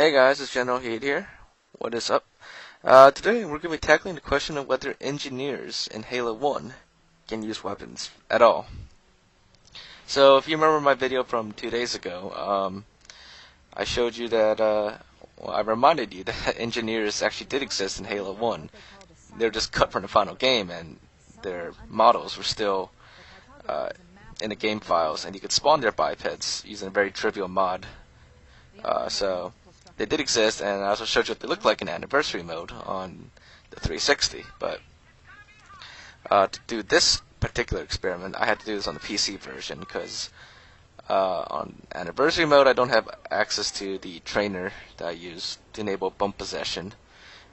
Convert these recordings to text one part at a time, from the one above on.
Hey guys, it's General Heat here. What is up? Today we're going to be tackling the question of whether engineers in Halo 1 can use weapons at all. So if you remember my video from 2 days ago, I showed you that, I reminded you that engineers actually did exist in Halo 1. They were just cut from the final game and their models were still in the game files, and you could spawn their bipeds using a very trivial mod. So they did exist, and I also showed you what they looked like in anniversary mode on the 360. But to do this particular experiment, I had to do this on the PC version because on anniversary mode I don't have access to the trainer that I use to enable bump possession.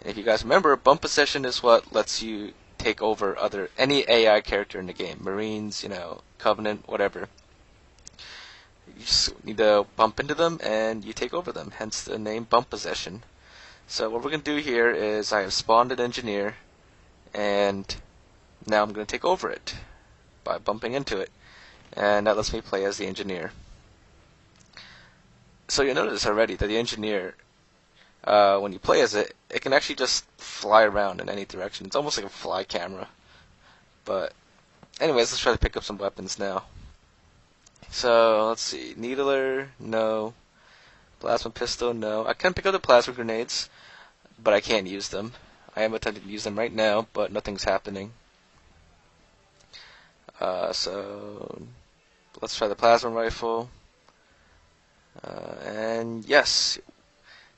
And if you guys remember, bump possession is what lets you take over any AI character in the game, Marines, Covenant, whatever. You just need to bump into them and you take over them, hence the name bump possession. So what we're going to do here is I have spawned an engineer, and now I'm going to take over it by bumping into it, and that lets me play as the engineer. So you'll notice already that the engineer, when you play as it, it can actually just fly around in any direction. It's almost like a fly camera. But anyways, let's try to pick up some weapons now. So, let's see. Needler, no. Plasma pistol, no. I can pick up the plasma grenades, but I can't use them. I am attempting to use them right now, but nothing's happening. So, let's try the plasma rifle. And yes,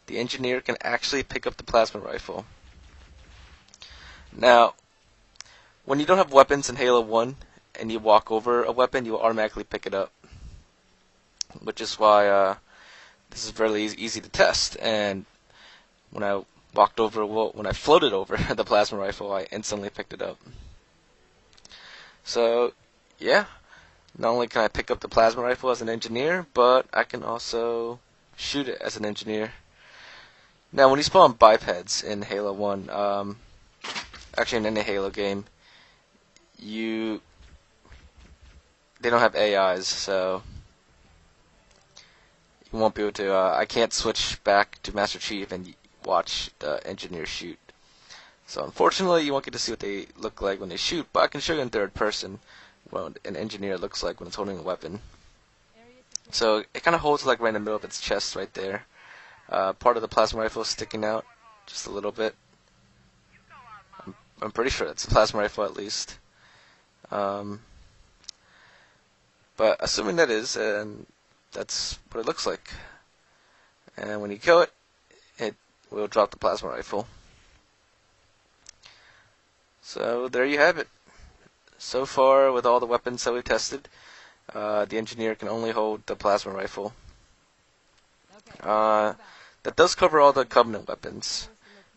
the engineer can actually pick up the plasma rifle. Now, when you don't have weapons in Halo 1, and you walk over a weapon, you will automatically pick it up. Which is why this is fairly easy to test. And when I floated over the plasma rifle, I instantly picked it up. So, yeah, not only can I pick up the plasma rifle as an engineer, but I can also shoot it as an engineer. Now, when you spawn bipeds in Halo 1, actually in any Halo game, they don't have AIs, so you won't be able to, I can't switch back to Master Chief and watch the engineer shoot. So unfortunately, you won't get to see what they look like when they shoot, but I can show you in third person what an engineer looks like when it's holding a weapon. So it kind of holds like right in the middle of its chest right there. Part of the plasma rifle is sticking out just a little bit. I'm pretty sure it's a plasma rifle at least. But assuming that is, and that's what it looks like. And when you kill it, it will drop the plasma rifle. So there you have it. So far, with all the weapons that we've tested, the engineer can only hold the plasma rifle. That does cover all the Covenant weapons.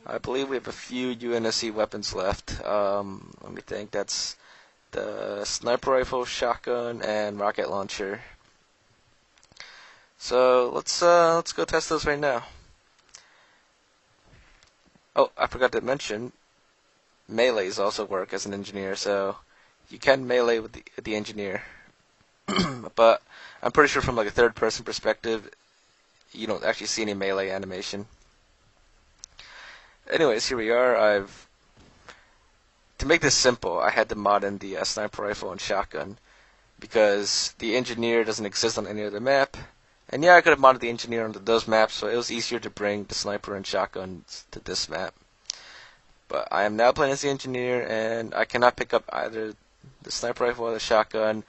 I believe we have a few UNSC weapons left. Let me think. That's the sniper rifle, shotgun, and rocket launcher. So let's go test those right now. Oh, I forgot to mention, melees also work as an engineer, so you can melee with the engineer. But I'm pretty sure from like a third-person perspective, you don't actually see any melee animation. Anyways, here we are. To make this simple, I had to mod in the sniper rifle and shotgun because the engineer doesn't exist on any other map. And yeah, I could have modded the engineer onto those maps, so it was easier to bring the sniper and shotguns to this map. But I am now playing as the engineer, and I cannot pick up either the sniper rifle or the shotgun,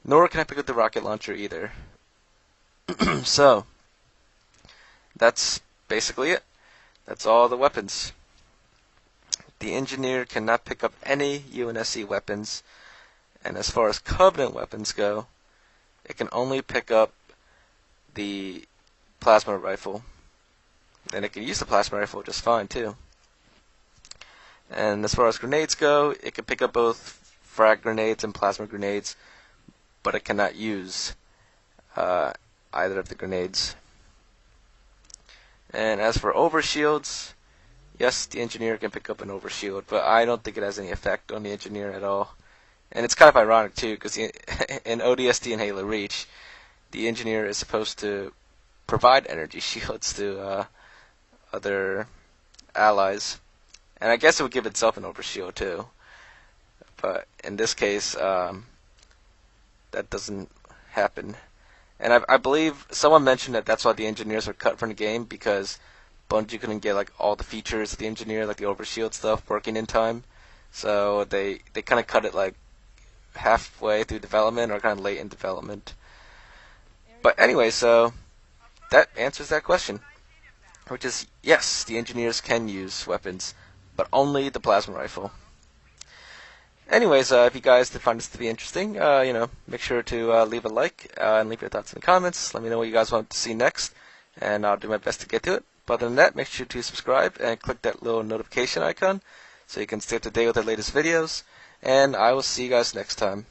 nor can I pick up the rocket launcher either. So, that's basically it. That's all the weapons. The engineer cannot pick up any UNSC weapons, and as far as Covenant weapons go, it can only pick up the plasma rifle, and it can use the plasma rifle just fine too. And as far as grenades go, it can pick up both frag grenades and plasma grenades, but it cannot use either of the grenades. And as for overshields, yes, the engineer can pick up an overshield, but I don't think it has any effect on the engineer at all. And it's kind of ironic too, because in ODST and Halo Reach, the engineer is supposed to provide energy shields to other allies. And I guess it would give itself an overshield too. But in this case, that doesn't happen. And I believe someone mentioned that that's why the engineers are cut from the game, because Bungie couldn't get like all the features of the engineer, like the overshield stuff, working in time. So they kind of cut it like halfway through development or kind of late in development. But anyway, so that answers that question, which is yes, the engineers can use weapons, but only the plasma rifle. Anyways, if you guys did find this to be interesting, make sure to leave a like and leave your thoughts in the comments. Let me know what you guys want to see next, and I'll do my best to get to it. But other than that, make sure to subscribe and click that little notification icon so you can stay up to date with the latest videos. And I will see you guys next time.